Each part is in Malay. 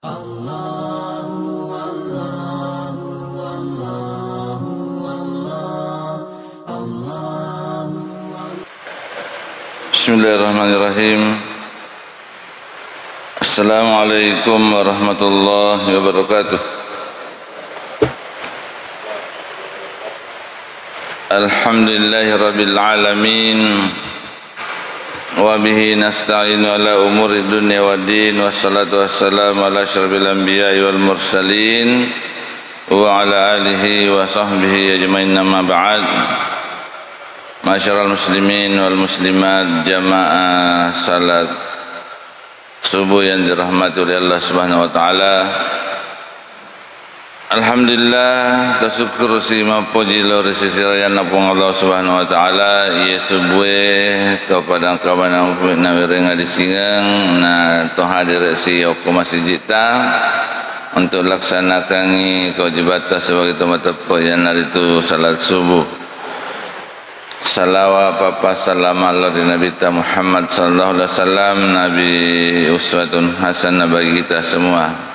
Bismillahirrahmanirrahim. Assalamualaikum warahmatullahi wabarakatuh. Alhamdulillahirabbil alamin. Wa bihi nasta'inu ala umuri dunya waddin. Wassalatu wassalamu ala asyrafil anbiya'i wal mursalin wa ala alihi wa sahbihi ajmain, amma ba'd. Masyarul muslimin wal muslimat, jamaah salat subuh yang dirahmati oleh Allah Subhanahu wa taala. Alhamdulillah, tasyukur si mapuji lori sisirayan napung Allah Subhanahu wa taala. Ia subuh kepada kawan na wirenga disingang na to hadir si oku masjid ta untuk laksanakan kewajiban sebagai tempat yang itu salat subuh. Salawat papa salam Allah di Nabi Muhammad sallallahu alaihi wasallam, Nabi uswatun hasanah bagi kita semua.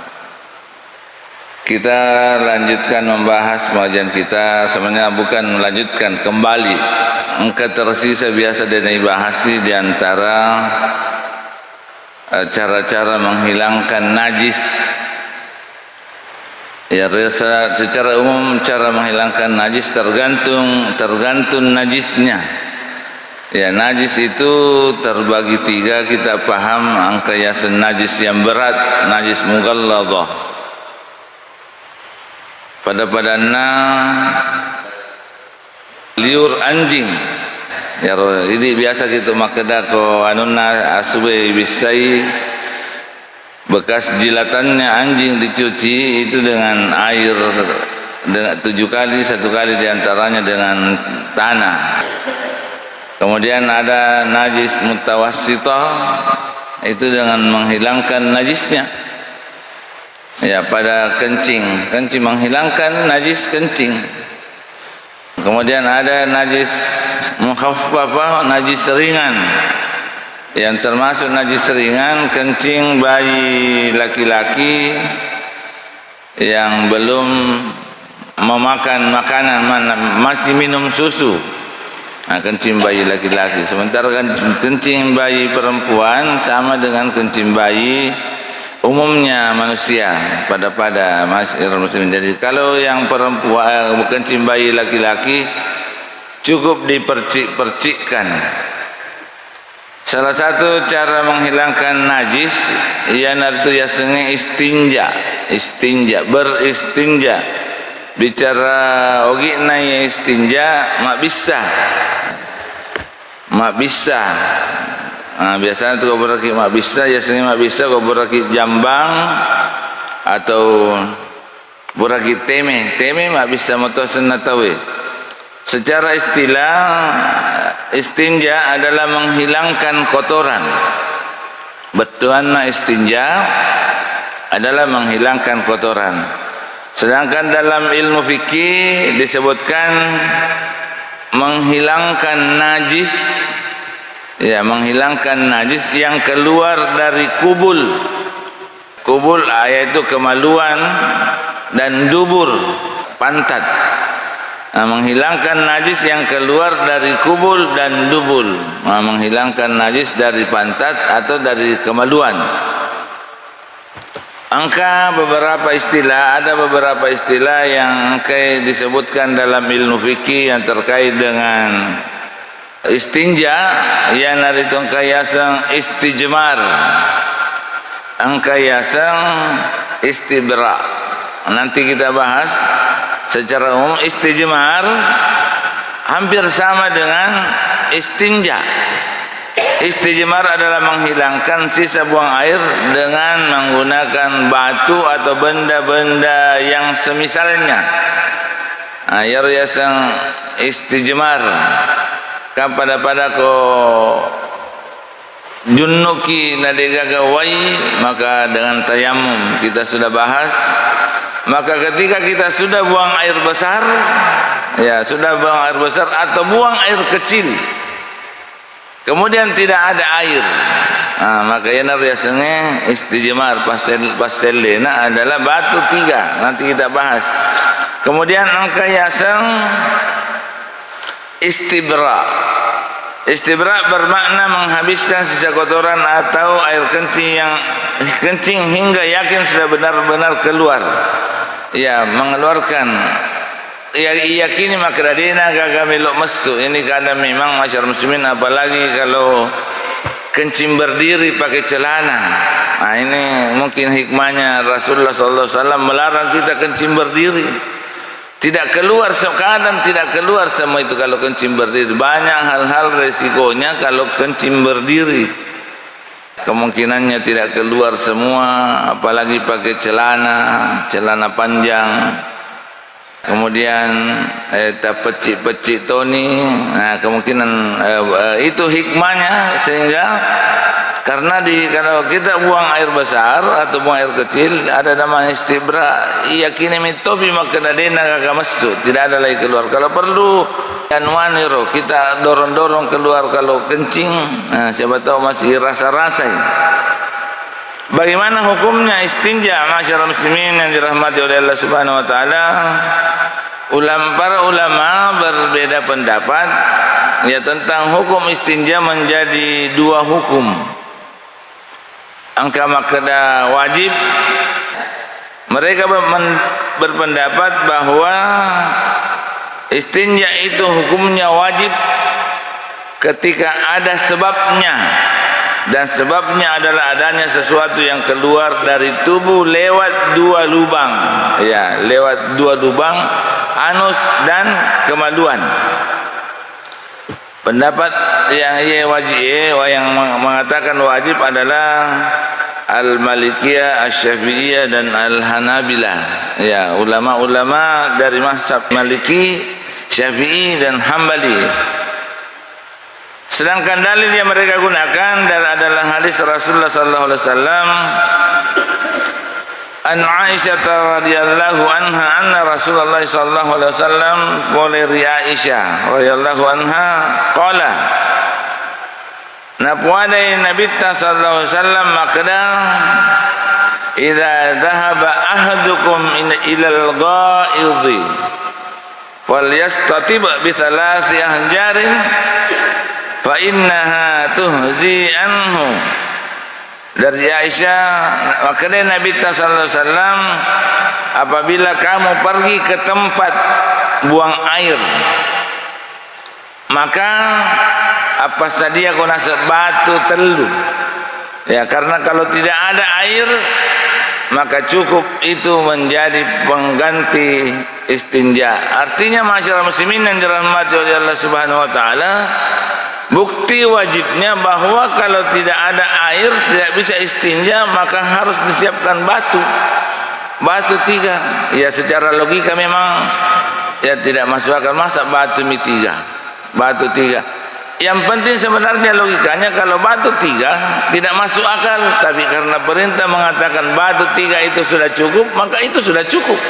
Kita lanjutkan membahas pengajian kita, sebenarnya bukan melanjutkan, kembali. Engkau tersisa biasa dan dibahasi di antara cara-cara menghilangkan najis. Ya, secara umum cara menghilangkan najis tergantung najisnya. Ya, najis itu terbagi tiga, kita paham. Angkayasan najis yang berat, najis mughalladhah. Pada liur anjing. Ya, ini biasa kita makeda ko anunna aswe bisai. Bekas jilatannya anjing dicuci itu dengan air dengan 7 kali, 1 kali diantaranya dengan tanah. Kemudian ada najis mutawassithah, itu dengan menghilangkan najisnya. Ya, pada kencing menghilangkan najis kencing. Kemudian ada najis mukhaffafah, najis ringan. Yang termasuk najis ringan, kencing bayi laki-laki yang belum memakan makanan, masih minum susu. Nah, kencing bayi laki-laki. Sementara kan kencing bayi perempuan sama dengan kencing bayi umumnya manusia pada masyarakat muslim. Jadi kalau yang perempuan kencing bayi laki-laki cukup dipercik-percikkan. Salah satu cara menghilangkan najis ialah ya senge istinja, beristinja. Bicara ogina ya istinja mak bisa. Biasanya tu kau beraki mak bisa, ya senge mak bisa kau beraki jambang atau beraki teme mak bisa motosen natawe. Secara istilah, istinja adalah menghilangkan kotoran. Betuanna istinja adalah menghilangkan kotoran. Sedangkan dalam ilmu fikih disebutkan menghilangkan najis, ya, menghilangkan najis yang keluar dari kubul. Kubul yaitu kemaluan dan dubur, pantat. Menghilangkan najis yang keluar dari kubul dan dubul, menghilangkan najis dari pantat atau dari kemaluan. Ada beberapa istilah yang disebutkan dalam ilmu fikih yang terkait dengan istinja, yang dari tongkayasang istijmar, angkayasang istibra. Nanti kita bahas. Secara umum istijmar hampir sama dengan istinja. Istijmar adalah menghilangkan sisa buang air dengan menggunakan batu atau benda-benda yang semisalnya. Yang istijmar kepada ko junnuki nadegaga wai, maka dengan tayamum kita sudah bahas. Maka ketika kita sudah buang air besar, atau buang air kecil, kemudian tidak ada air, Maka yana biasanya istijmar pastelena adalah batu 3. Nanti kita bahas. Kemudian angka yasang istibra. Istibra bermakna menghabiskan sisa kotoran atau air kencing hingga yakin sudah benar-benar keluar. Ya, mengeluarkan. Ya, yakini makradina gagamilok mesu. Ini kadang memang masyarakat muslimin, apalagi kalau kencing berdiri pakai celana. Nah, ini mungkin hikmahnya Rasulullah SAW melarang kita kencing berdiri. Tidak keluar sekadang, tidak keluar semua itu kalau kencing berdiri. Banyak hal-hal resikonya kalau kencing berdiri. Kemungkinannya tidak keluar semua, apalagi pakai celana panjang. Kemudian pecik toni. Nah, kemungkinan itu hikmahnya, sehingga karena kalau kita buang air besar atau buang air kecil ada namanya istibra, yakini mitobi maka dadena kagak masuk, tidak ada lagi keluar. Kalau perlu yanwaniro kita dorong keluar kalau kencing. Nah, siapa tahu masih rasa-rasa. Bagaimana hukumnya istinja masyarakat muslimin yang dirahmati oleh Allah Subhanahu wa taala? Para ulama berbeda pendapat ya tentang hukum istinja menjadi 2 hukum. Angka makna wajib, mereka berpendapat bahwa istinja itu hukumnya wajib ketika ada sebabnya, dan sebabnya adalah adanya sesuatu yang keluar dari tubuh lewat 2 lubang. Ya, lewat 2 lubang, anus dan kemaluan. Pendapat yang yang mengatakan wajib adalah Al-Malikiyah, Asy-Syafi'iyah dan Al-Hanabilah. Ya, ulama-ulama dari mazhab Maliki, Syafi'i dan Hambali. Sedangkan dalil yang mereka gunakan adalah hadis Rasulullah sallallahu alaihi wasallam an Aisyah radhiyallahu anha anna Rasulullah sallallahu alaihi wasallam qala li Aisyah radhiyallahu anha qala napuadai Nabi sallallahu alaihi wasallam maqda idza dhahaba ahadukum ila al-gha'idhi falyastatib bi 3 ahjarin fa innaha tuhzi anhu. Dari Aisyah, makanya Nabi sallallahu alaihi wasallam apabila kamu pergi ke tempat buang air, maka apa sadia kau nasa batu telu. Ya, karena kalau tidak ada air maka cukup itu menjadi pengganti istinja. Artinya masyarakat muslimin yang dirahmati oleh Allah Subhanahu wa taala, bukti wajibnya bahwa kalau tidak ada air tidak bisa istinja, maka harus disiapkan batu 3. Ya, secara logika memang ya tidak masuk akal, masa batu 3. Yang penting sebenarnya logikanya kalau batu 3 tidak masuk akal, tapi karena perintah mengatakan batu 3 itu sudah cukup, maka itu sudah cukup.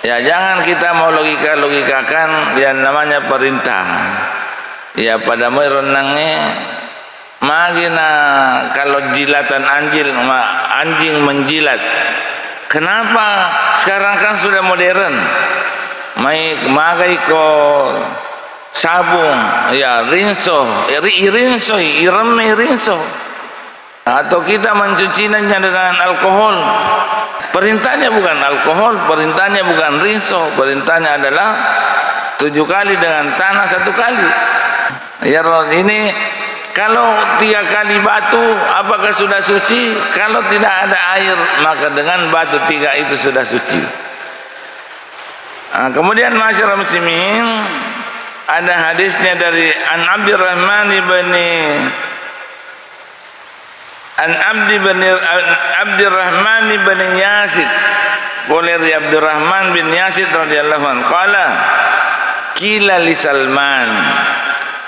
Ya, jangan kita mau logikakan yang namanya perintah. Ya, pada mulai renangnya magina kalau jilatan anjing menjilat. Kenapa? Sekarang kan sudah modern. Magai ko sabung, ya rinso, rinso. Atau kita mencucinya dengan alkohol. Perintahnya bukan alkohol, perintahnya bukan rinso, perintahnya adalah 7 kali dengan tanah 1 kali. Ya, ini kalau 3 kali batu apakah sudah suci? Kalau tidak ada air maka dengan batu 3 itu sudah suci. Kemudian masyarakat muslimin ada hadisnya dari Abdurrahman bin Yazid, oleh Abdurrahman bin Yazid radhiyallahu anhu qala qila li Salman,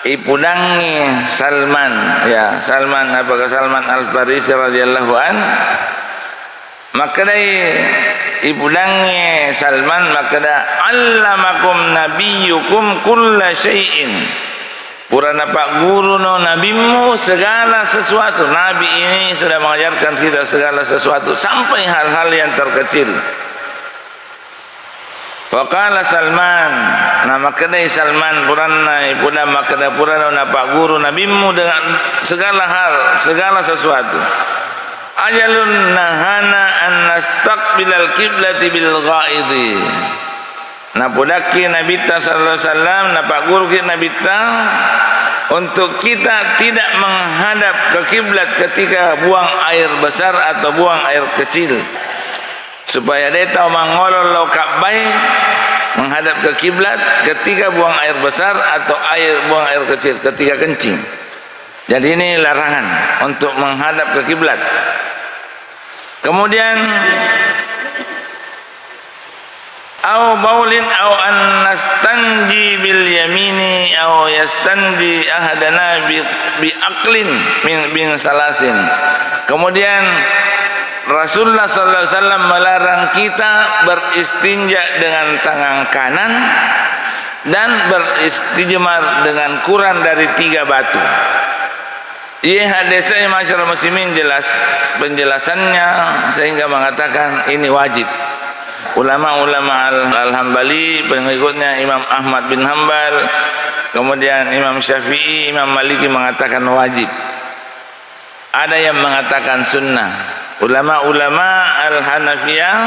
ipudangi Salman, ya Salman, apakah Salman Al-Farisi radhiyallahu an, maka ipudangi Salman, maka allamakum nabiyyukum kulla syai'in Purana Pak Guru no nabimu segala sesuatu. Nabi ini sudah mengajarkan kita segala sesuatu sampai hal-hal yang terkecil. Waqala Salman, nama kedai Salman purana ipuda makada purana na Pak Guru nabimu dengan segala hal, segala sesuatu. Ajalun nahana an nastaqbilal kiblati bil ghaidi. Nah pudaki Nabi sallallahu alaihi wasallam, nah Pak Guru kita Nabi untuk kita tidak menghadap ke kiblat ketika buang air besar atau buang air kecil, supaya dia tahu mangolol kabai menghadap ke kiblat ketika buang air besar atau buang air kecil ketika kencing. Jadi ini larangan untuk menghadap ke kiblat. Kemudian au baulin au an nastanji bil yamini au yastanji ahadana bi aqlin min salasin. Kemudian Rasulullah sallallahu alaihi wasallam melarang kita beristinja dengan tangan kanan dan beristijmar dengan kurang dari 3 batu. Ia hadisnya masyarakat muslimin jelas penjelasannya sehingga mengatakan ini wajib. Ulama-ulama Al-Hambali, pengikutnya Imam Ahmad bin Hanbal, kemudian Imam Syafi'i, Imam Maliki mengatakan wajib. Ada yang mengatakan sunnah. Ulama-ulama Al-Hanafiyah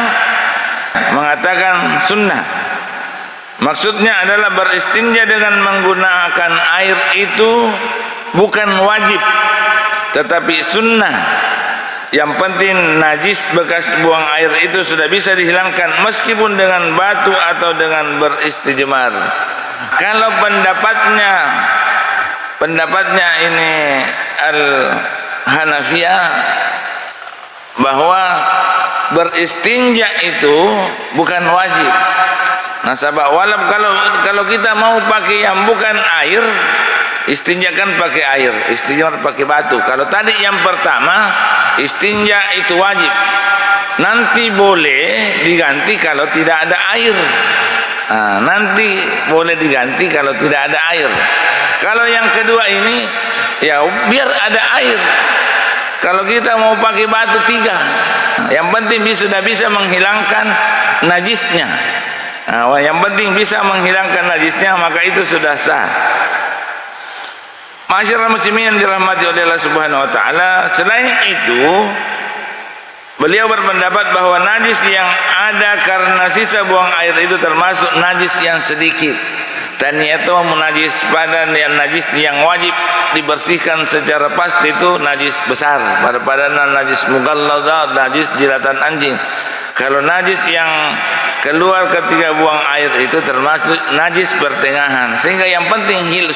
mengatakan sunnah. Maksudnya adalah beristinja dengan menggunakan air itu bukan wajib, tetapi sunnah. Yang penting najis bekas buang air itu sudah bisa dihilangkan meskipun dengan batu atau dengan beristijmar. Kalau pendapatnya ini Al-Hanafiyah bahwa beristinja itu bukan wajib. Nah, sebab kalau kita mau pakai yang bukan air, istinjakan pakai air, istijmar pakai batu. Kalau tadi yang pertama istinja itu wajib, nanti boleh diganti kalau tidak ada air. Nanti boleh diganti kalau tidak ada air. Kalau yang kedua ini ya biar ada air. Kalau kita mau pakai batu 3, yang penting sudah bisa menghilangkan najisnya. Yang penting bisa menghilangkan najisnya, maka itu sudah sah. Masyarakat muslimin yang dirahmati oleh Allah Subhanahu wa taala, selain itu beliau berpendapat bahwa najis yang ada karena sisa buang air itu termasuk najis yang sedikit. Dan itu menajis badan yang najis yang wajib dibersihkan secara pasti itu najis besar, pada najis mughalladah, najis jilatan anjing. Kalau najis yang keluar ketika buang air itu termasuk najis pertengahan, sehingga yang penting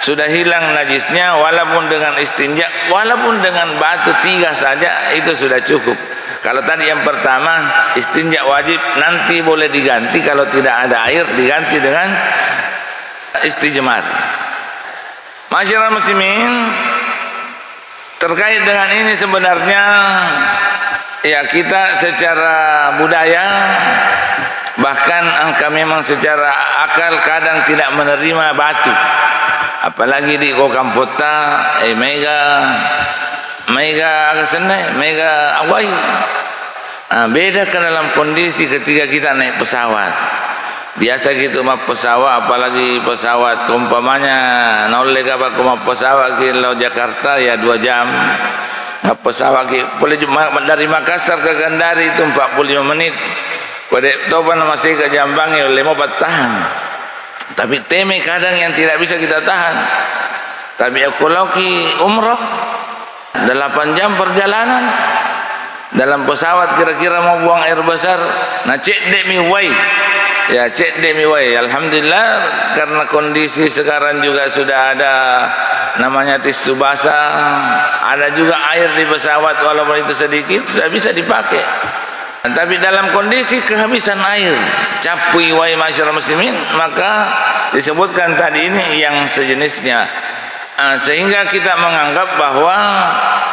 sudah hilang najisnya, walaupun dengan istinja, walaupun dengan batu 3 saja itu sudah cukup. Kalau tadi yang pertama istinja wajib, nanti boleh diganti kalau tidak ada air, diganti dengan istijmar. Masyarakat muslimin, terkait dengan ini sebenarnya ya kita secara budaya, bahkan memang secara akal kadang tidak menerima batu. Apalagi di Kokampota, mega awai. Beda kan dalam kondisi ketika kita naik pesawat. Biasa gitu mah pesawat, apalagi pesawat umpamanya nolek apa pesawat ke Jakarta ya 2 jam. Pesawat boleh dari Makassar ke Kendari itu 45 menit. Pada topan masih ke Jambang ya 5 tahan. Tapi teme kadang yang tidak bisa kita tahan. Tapi kalau umrah 8 jam perjalanan dalam pesawat, kira-kira mau buang air besar, nah cek demi way, ya cek demi way. Alhamdulillah karena kondisi sekarang juga sudah ada namanya tisu basah, ada juga air di pesawat walaupun itu sedikit sudah bisa dipakai. Tapi dalam kondisi kehabisan air, capui way masyarakat muslimin, maka disebutkan tadi ini yang sejenisnya. Sehingga kita menganggap bahwa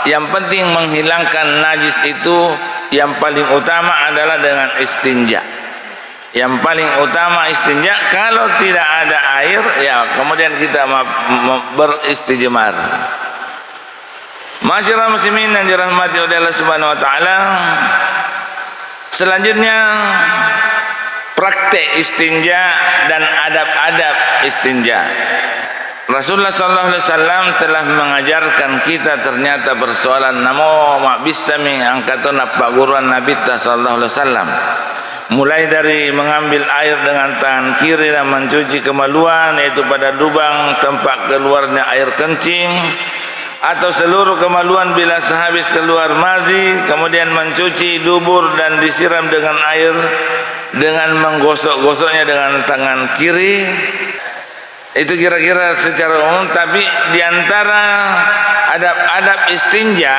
yang penting menghilangkan najis itu yang paling utama adalah dengan istinja. Yang paling utama istinja, kalau tidak ada air ya kemudian kita beristijmar. Masyarakat muslimin yang dirahmati oleh Allah Subhanahu wa taala, selanjutnya praktek istinja dan adab-adab istinja. Rasulullah sallallahu alaihi wasallam telah mengajarkan kita ternyata persoalan namo mak bisami angkatan Pak Guruan Nabi sallallahu alaihi wasallam. Mulai dari mengambil air dengan tangan kiri dan mencuci kemaluan, yaitu pada lubang tempat keluarnya air kencing, atau seluruh kemaluan bila sehabis keluar mazi, kemudian mencuci dubur dan disiram dengan air dengan menggosok-gosoknya dengan tangan kiri. Itu kira-kira secara umum. Tapi diantara adab-adab istinja,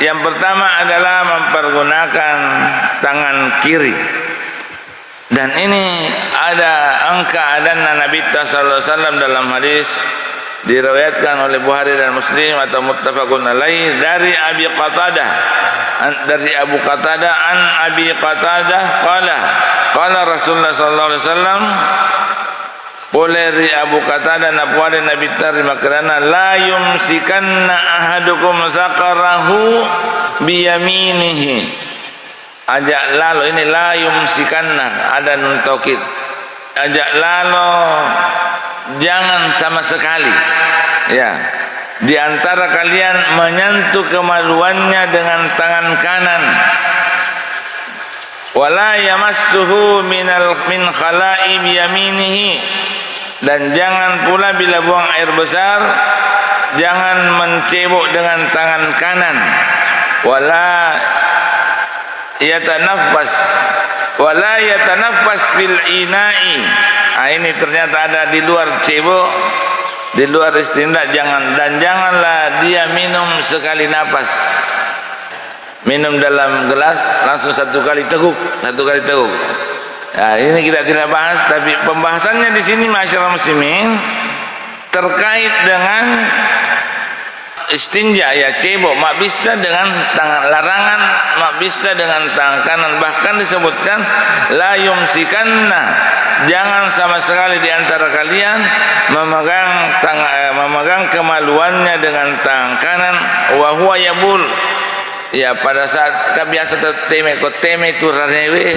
yang pertama adalah mempergunakan tangan kiri. Dan ini ada angka adanna Nabi sallallahu alaihi wasallam dalam hadis diriwayatkan oleh Bukhari dan Muslim atau muttafaqun alaih dari Abi Qatadah, dari Abu Qatadah an Abi Qatadah qala Rasulullah sallallahu alaihi wasallam, boleh dari Abu Qatadah nabuari Nabi terima kerana la yumsikanna ahadukum zakarahu biyaminihi. Ajak lalu, ini la yumsikanna, ada nun taukid. Ajak lalu, jangan sama sekali ya di antara kalian menyentuh kemaluannya dengan tangan kanan. Wala yamassuhu min khala'i biyaminihi, dan jangan pula bila buang air besar jangan mencebok dengan tangan kanan. Wala yatanaffas bil ina'i. Ini ternyata ada di luar cebok, di luar istinja, janganlah dia minum sekali napas. Minum dalam gelas langsung satu kali teguk. Nah, ini kita tidak bahas, tapi pembahasannya di sini masyarakat muslimin terkait dengan istinja ya, cebok mak bisa dengan tangan, larangan mak bisa dengan tangan kanan. Bahkan disebutkan la yumsikanna, jangan sama sekali di antara kalian memegang kemaluannya dengan tangan kanan. Wa huwa yabul, ya pada saat biasa teme turarnewe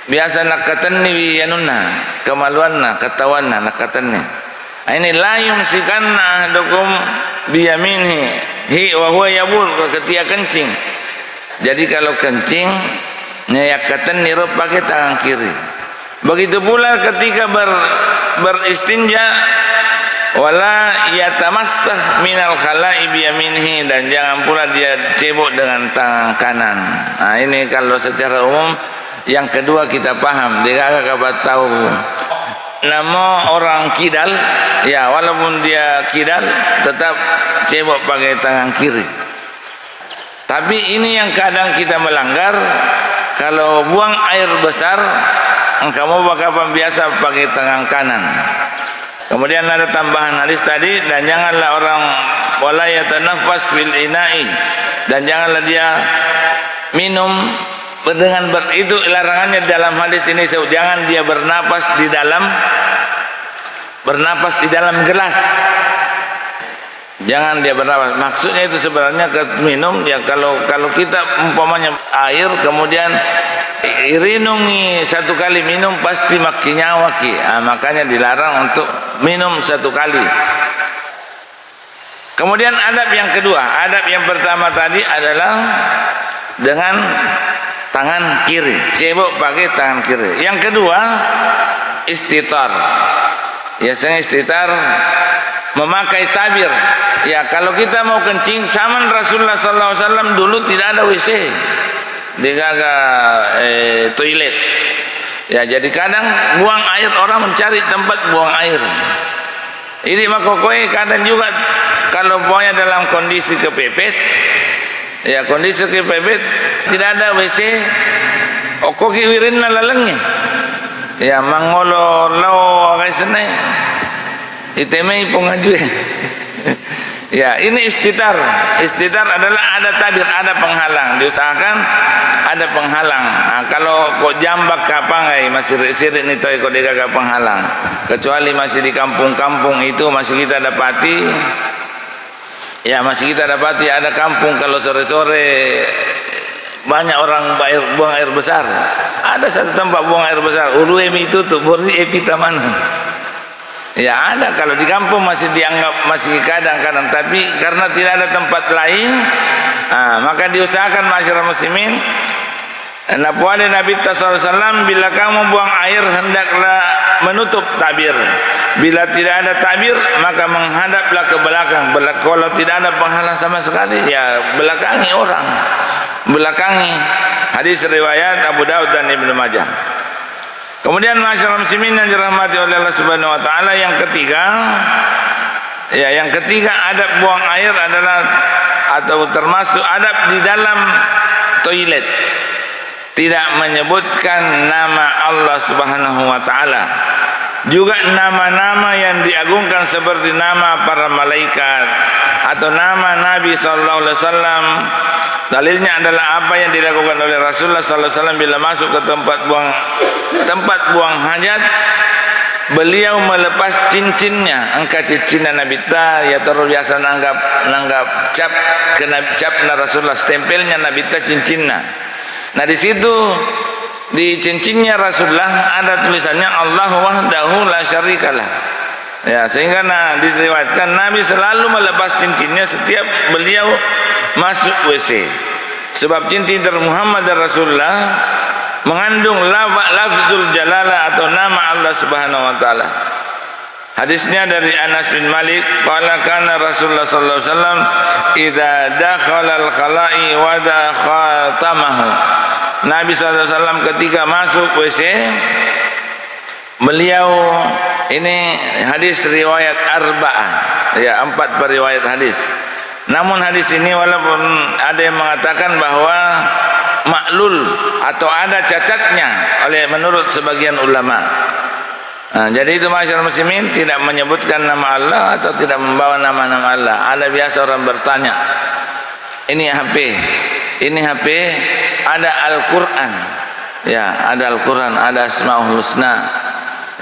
biasa nak katanni wi yanunna kemaluanna katawanna nak katanni. Ini la yumsikanna ahdukum biyaminihi hi wa huwa yabul, ketika kencing. Jadi kalau kencing nyayakatan nirup pakai tangan kiri. Begitu pula ketika beristinja, wala yatamassah minal khala'i biyaminihi, dan jangan pula dia cebok dengan tangan kanan. Nah, ini kalau secara umum. Yang kedua kita paham, dia agak tahu nama orang kidal ya, walaupun dia kidal tetap cebok pakai tangan kiri. Tapi ini yang kadang kita melanggar. Kalau buang air besar kamu bakal biasa pakai tangan kanan. Kemudian ada tambahan hadis tadi, dan janganlah orang wala yatanaffas bil ina'i, dan janganlah dia minum dengan itu larangannya dalam hadis ini. Jangan dia bernapas di dalam gelas. Jangan dia bernapas. Maksudnya itu sebenarnya minum ya, kalau kita umpamanya air kemudian irinungi satu kali minum pasti makin nyawa ki. Makanya dilarang untuk minum satu kali. Kemudian adab yang kedua, adab yang pertama tadi adalah dengan tangan kiri, cebok pakai tangan kiri. Yang kedua, istitar. Biasanya istitar memakai tabir. Ya, kalau kita mau kencing, zaman Rasulullah SAW dulu tidak ada WC, tidak ada toilet. Ya, jadi kadang buang air, orang mencari tempat buang air. Ini makokoi kadang juga kalau buangnya dalam kondisi kepepet. Ya, kondisi kepepet tidak ada WC, okoki wirin lalengnya. Ya, mangolo lau kaisane iteme pengaju. Ya, ini istitar. Istitar adalah ada tabir, ada penghalang. Diusahakan ada penghalang. Kalau kok jambak kapang masih sirik ni toy kok dia gak penghalang. Kecuali masih di kampung-kampung itu masih kita dapati. Ya masih kita dapati ada kampung kalau sore-sore banyak orang buang air besar. Ada satu tempat buang air besar, uruemi itu tuh bordi epita mana. Ya ada, kalau di kampung masih dianggap masih kadang-kadang, tapi karena tidak ada tempat lain, maka diusahakan masyarakat muslimin. Nabi Nabi SAW, bila kamu buang air hendaklah menutup tabir. Bila tidak ada tabir maka menghadaplah ke belakang. Kalau tidak ada penghalang sama sekali, ya belakangi orang, belakangi. Hadis riwayat Abu Daud dan Ibnu Majah. Kemudian masyarakat muslimin yang dirahmati oleh Allah Subhanahu wa taala, yang ketiga adab buang air adalah atau termasuk adab di dalam toilet tidak menyebutkan nama Allah Subhanahu wa taala. Juga nama-nama yang diagungkan seperti nama para malaikat atau nama Nabi sallallahu alaihi wasallam. Dalilnya adalah apa yang dilakukan oleh Rasulullah sallallahu alaihi wasallam bila masuk ke tempat buang hajat, beliau melepas cincinnya. Angka cincin Nabi ta ya terus biasa nanggap cap na Rasulullah, stempelnya Nabi ta cincinna. Nah di situ di cincinnya Rasulullah ada tulisannya Allahu wahdahu la syarikalah. Ya, sehingga diriwayatkan Nabi selalu melepas cincinnya setiap beliau masuk WC. Sebab cincin dari Muhammad dan Rasulullah mengandung lafzul jalalah atau nama Allah Subhanahu wa taala. Hadisnya dari Anas bin Malik, qala kana Rasulullah sallallahu alaihi wasallam idza dakhala al-khala'i wa khatamahu. Nabi sallallahu alaihi wasallam ketika masuk WC, beliau, ini hadis riwayat arba'ah, ya 4 periwayat hadis. Namun hadis ini walaupun ada yang mengatakan bahwa maklul atau ada cacatnya menurut sebagian ulama. Jadi itu masyarakat muslimin tidak menyebutkan nama Allah atau tidak membawa nama-nama Allah. Ada biasa orang bertanya, ini HP, ada Al-Quran, ya ada Al-Quran, ada Asmaul Husna.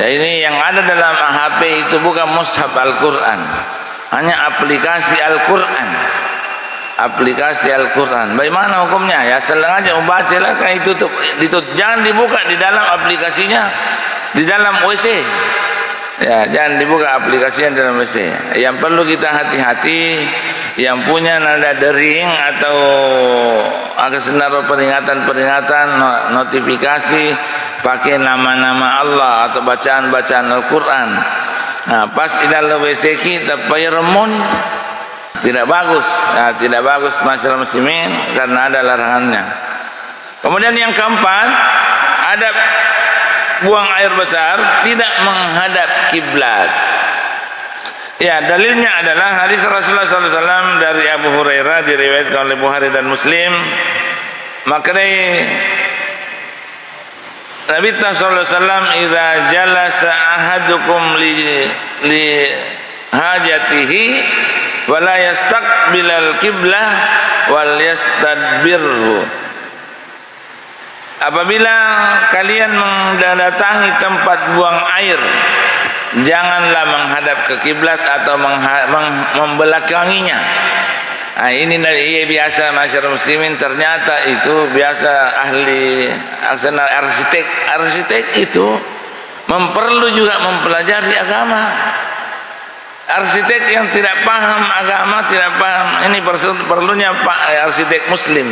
Ya, ini yang ada dalam HP itu bukan mushaf Al-Quran, hanya aplikasi Al-Quran. Aplikasi Al-Quran. Bagaimana hukumnya? Ya sengaja membaca lah, kan itu jangan dibuka di dalam aplikasinya, di dalam WC. Ya, jangan dibuka aplikasinya di dalam WC. Yang perlu kita hati-hati, yang punya nada dering atau senaruh peringatan-peringatan, notifikasi pakai nama-nama Allah atau bacaan-bacaan Al-Quran. Nah, pas di dalam WC kita payah remoni. Tidak bagus, tidak bagus masyarakat muslimin karena ada larangannya. Kemudian yang keempat, adab buang air besar tidak menghadap kiblat. Ya, dalilnya adalah hadis Rasulullah SAW dari Abu Hurairah diriwayatkan oleh Bukhari dan Muslim. Maka Nabi sallallahu alaihi wasallam idza jalasa ahadukum li hajatihi wala yastaqbilal qiblah wal yastadbirhu. Apabila kalian mendatangi tempat buang air, janganlah menghadap ke kiblat atau membelakanginya. Nah, ini dari biasa masyarakat muslimin, ternyata itu biasa ahli arsitek itu perlu juga mempelajari agama. Arsitek yang tidak paham agama, tidak paham, ini perlunya arsitek muslim.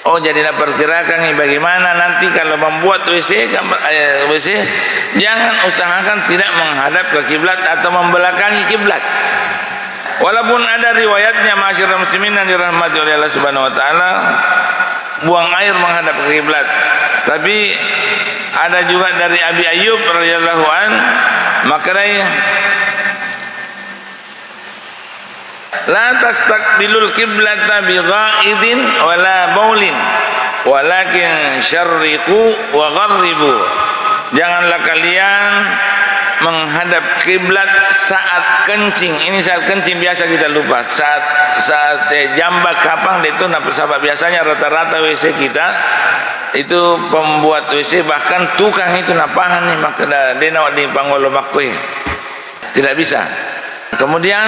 Oh, jadi perkirakan ini bagaimana nanti kalau membuat WC, jangan usahakan tidak menghadap ke kiblat atau membelakangi kiblat. Walaupun ada riwayatnya masyarakat muslimin yang dirahmati oleh Allah Subhanahu wa taala, buang air menghadap ke kiblat. Tapi ada juga dari Abi Ayyub radhiyallahu an, maka la tastaqbilul qiblata bi ghaidin wala baulin walakin syarriqu wa gharribu. Janganlah kalian menghadap kiblat saat kencing. Ini saat kencing biasa kita lupa. Saat jambak kapang itu sahabat biasanya rata-rata WC kita itu pembuat WC, bahkan tukang itu napahan ni maka dia nak di pangolo makwe tidak bisa. Kemudian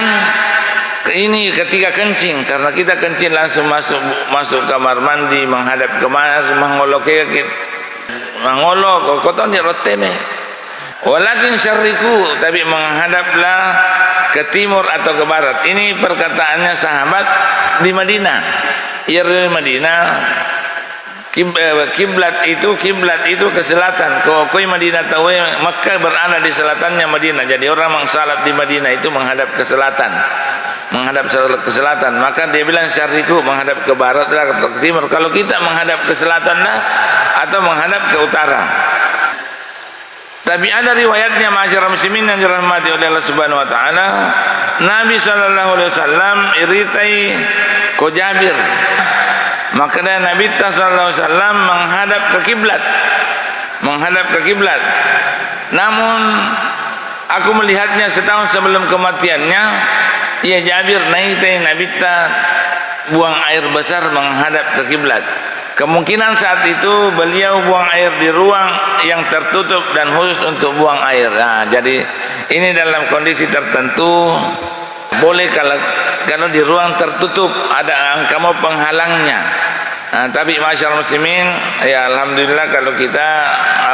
ini ketika kencing, karena kita kencing langsung masuk kamar mandi menghadap ke mana, mangolo ke mangolo koton di roteme. Walakin syarriku, tapi menghadaplah ke timur atau ke barat. Ini perkataannya sahabat di Madinah. Ia di Madinah, kiblat itu ke selatan. Koi Madinah tahu Makkah berada di selatannya Madinah. Jadi orang mengsalat di Madinah itu menghadap ke selatan. Menghadap ke selatan, maka dia bilang syariku menghadap ke barat atau ke timur. Kalau kita menghadap ke selatan lah, atau menghadap ke utara. Tapi ada riwayatnya masyarakat muslimin yang dirahmati oleh Allah Subhanahu wa taala, Nabi sallallahu alaihi wasallam iritai ko Jabir. Maka Nabi sallallahu alaihi wasallam menghadap ke kiblat. Menghadap ke kiblat. Namun aku melihatnya setahun sebelum kematiannya, ya Jabir naitai Nabi buang air besar menghadap ke kiblat. Kemungkinan saat itu beliau buang air di ruang yang tertutup dan khusus untuk buang air. Nah, jadi ini dalam kondisi tertentu boleh kalau di ruang tertutup ada kamu penghalangnya. Nah, tapi masyarakat muslimin, ya alhamdulillah kalau kita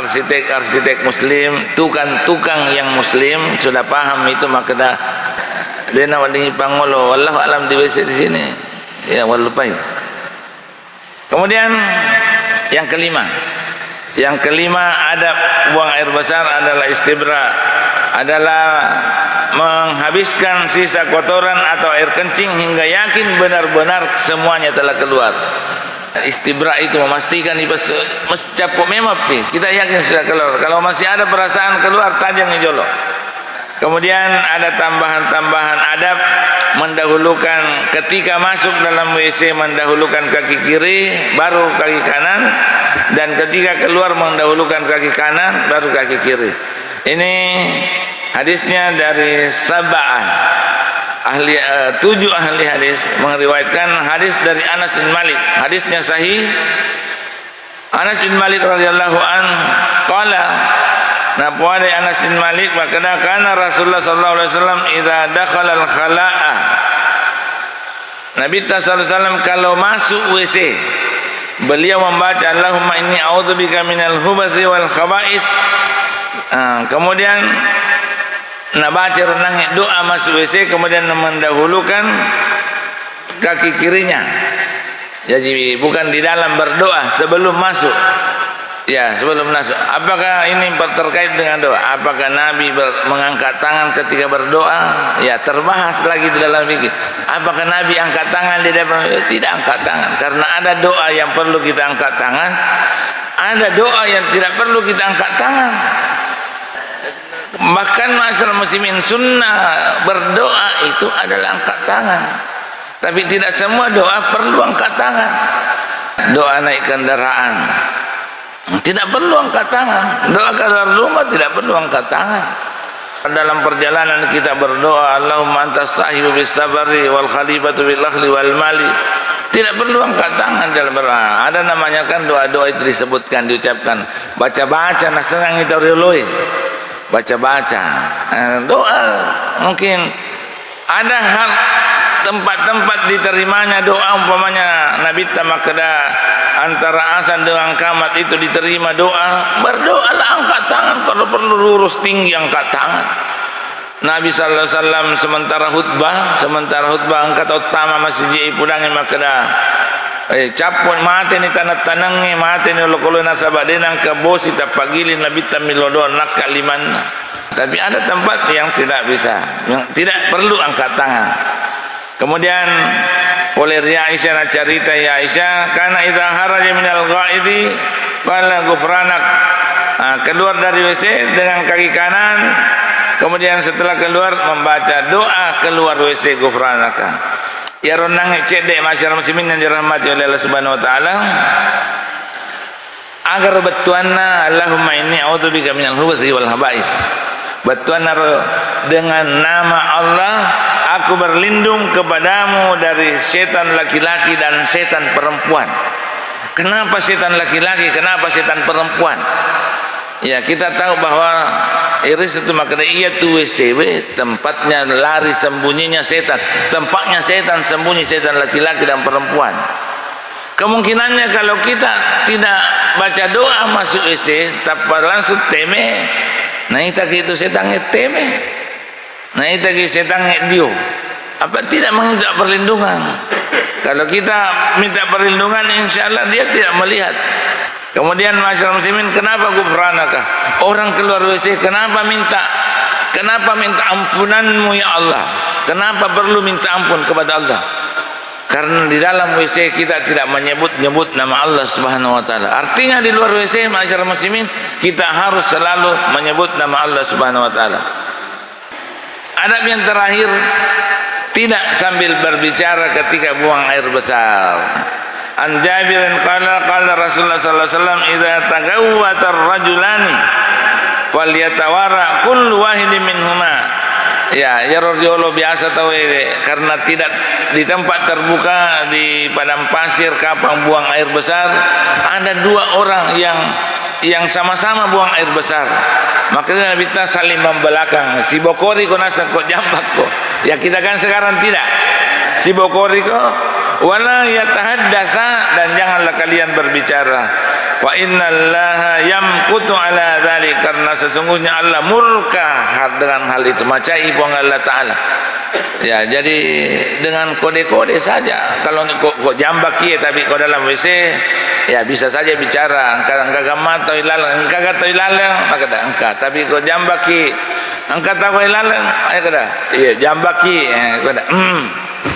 arsitek muslim, tukang yang muslim sudah paham itu, maka dia nak walingi pangolo wallahu alam di WC di sini. Ya wallahi. Kemudian yang kelima adab buang air besar adalah istibra, adalah menghabiskan sisa kotoran atau air kencing hingga yakin benar-benar semuanya telah keluar. Istibra itu memastikan capuk memap kita yakin sudah keluar. Kalau masih ada perasaan keluar, tajang jolo. Kemudian ada tambahan-tambahan adab, mendahulukan ketika masuk dalam WC, mendahulukan kaki kiri baru kaki kanan, dan ketika keluar mendahulukan kaki kanan baru kaki kiri. Ini hadisnya dari tujuh ahli hadis meriwayatkan hadis dari Anas bin Malik. Hadisnya sahih. Anas bin Malik radhiyallahu an qala, nah puan dari Anas bin Malik makna kana Rasulullah sallallahu alaihi wasallam idza dakhala al-khala'a, Nabi sallallahu alaihi wasallam kalau masuk WC beliau membaca Allahumma inni a'udzubika minal hubathi wal khaba'ith. Kemudian baca renang doa masuk WC, kemudian mendahulukan kaki kirinya. Jadi bukan di dalam berdoa sebelum masuk. Ya, sebelum masuk. Apakah ini terkait dengan doa? Apakah Nabi mengangkat tangan ketika berdoa? Ya, terbahas lagi di dalam fikih. Apakah Nabi angkat tangan di dalam? Tidak angkat tangan, karena ada doa yang perlu kita angkat tangan, ada doa yang tidak perlu kita angkat tangan. Bahkan masyarakat muslimin sunnah berdoa itu adalah angkat tangan. Tapi tidak semua doa perlu angkat tangan. Doa naik kendaraan tidak perlu angkat tangan. Doa keluar rumah tidak perlu angkat tangan. Dalam perjalanan kita berdoa Allahumma antas sahibu bis sabari wal khalifatu bil akhli wal mali, tidak perlu angkat tangan dalam berdoa. Ada namanya kan doa-doa itu disebutkan, diucapkan, baca-baca nasengang itu rioloi, baca-baca doa. Mungkin ada hal tempat-tempat diterimanya doa, umpamanya Nabi tamakda antara azan dengan qamat itu diterima doa, berdoalah angkat tangan. Kalau perlu lurus tinggi angkat tangan. Nabi sallallahu alaihi wasallam sementara khutbah angkat utama masjid pudangan makda capun mate ni tanat-tanange mate ni lokolo nasabadenang kabosi tapagili Nabi tamilodo nak kalimanna. Tapi ada tempat yang tidak bisa, yang tidak perlu angkat tangan. Kemudian oleh Aisyah cerita ya Aisyah, karena idza haraja minal ghaidi qala ghufranak, keluar dari WC dengan kaki kanan, kemudian setelah keluar membaca doa keluar WC ghufranaka. Ya renang cedek masyarakat muslimin yang dirahmati oleh Allah Subhanahu wa taala, agar betuanna Allahumma inni a'udzubika minal hubathi wal khaba'ith. Betuanna dengan nama Allah, aku berlindung kepadamu dari setan laki-laki dan setan perempuan. Kenapa setan laki-laki, kenapa setan perempuan? Ya, kita tahu bahwa iris itu makanya iya tuh WC, tempatnya lari sembunyinya setan, tempatnya setan sembunyi, setan laki-laki dan perempuan. Kemungkinannya kalau kita tidak baca doa masuk WC, tapi langsung teme, nah itu setan teme, nah itu setan dio, apa tidak minta perlindungan. Kalau kita minta perlindungan, insya Allah dia tidak melihat. Kemudian masyarakat muslimin, kenapa gufranaka? Orang keluar WC, kenapa minta ampunanmu ya Allah? Kenapa perlu minta ampun kepada Allah? Karena di dalam WC kita tidak menyebut nama Allah Subhanahu wa taala. Artinya di luar WC masyarakat muslimin, kita harus selalu menyebut nama Allah Subhanahu wa taala. Adab yang terakhir, tidak sambil berbicara ketika buang air besar. An Jabirin qala Rasulullah sallallahu alaihi wasallam, idza tagawwata ar-rajulani falyatawara kullu wahidin minhuma. Ya radhiyallahu biasa tahu karena tidak di tempat terbuka di padang pasir kapang buang air besar, ada dua orang yang sama-sama buang air besar. Makanya Nabi kita saling membelakang. Si bokori ko nasa ko jambak ko. Ya kita kan sekarang tidak. Si bokori ko wala yatahaddatsa, dan janganlah kalian berbicara. Fa innallaha yamqutu ala dzalik, karena sesungguhnya Allah murka dengan hal itu. Macai buang Allah taala. Ya, jadi dengan kode-kode saja. Kalau kok jambak kieu tapi kok dalam WC, ya bisa saja bicara. Angka gamat atau ilalang, angka atau ilalang maka dah angka. Tapi kok jambak kieu, angka atau ilalang, ayo kada. Iya, jambak kieu, kada.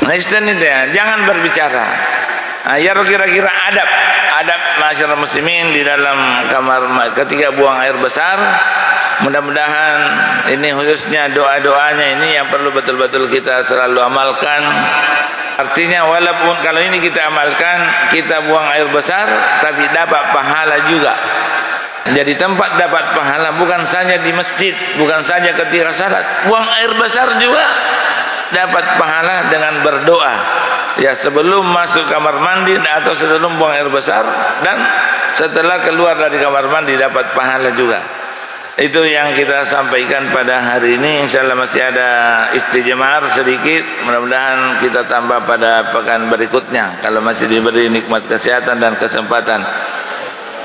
Nah, itu ya, jangan berbicara. Ya kira-kira adab masyarakat muslimin di dalam kamar ketika buang air besar. Mudah-mudahan ini khususnya doa-doanya ini yang perlu betul-betul kita selalu amalkan. Artinya walaupun kalau ini kita amalkan, kita buang air besar tapi dapat pahala juga. Jadi tempat dapat pahala bukan saja di masjid, bukan saja ketika salat, buang air besar juga dapat pahala dengan berdoa. Ya, sebelum masuk kamar mandi atau sebelum buang air besar, dan setelah keluar dari kamar mandi dapat pahala juga. Itu yang kita sampaikan pada hari ini. Insyaallah masih ada istijmar sedikit, mudah-mudahan kita tambah pada pekan berikutnya kalau masih diberi nikmat kesehatan dan kesempatan.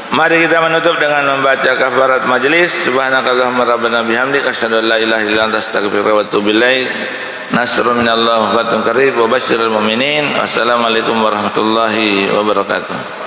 Mari kita menutup dengan membaca kafarat majelis. Subhanakallahumma rabbana bihamdika asyhadu an la ilaha illa anta astaghfiruka wa atubu ilaik. Nasrun minallah wa fatun qarib wa basyiril mu'minin. Wassalamualaikum warahmatullahi wabarakatuh.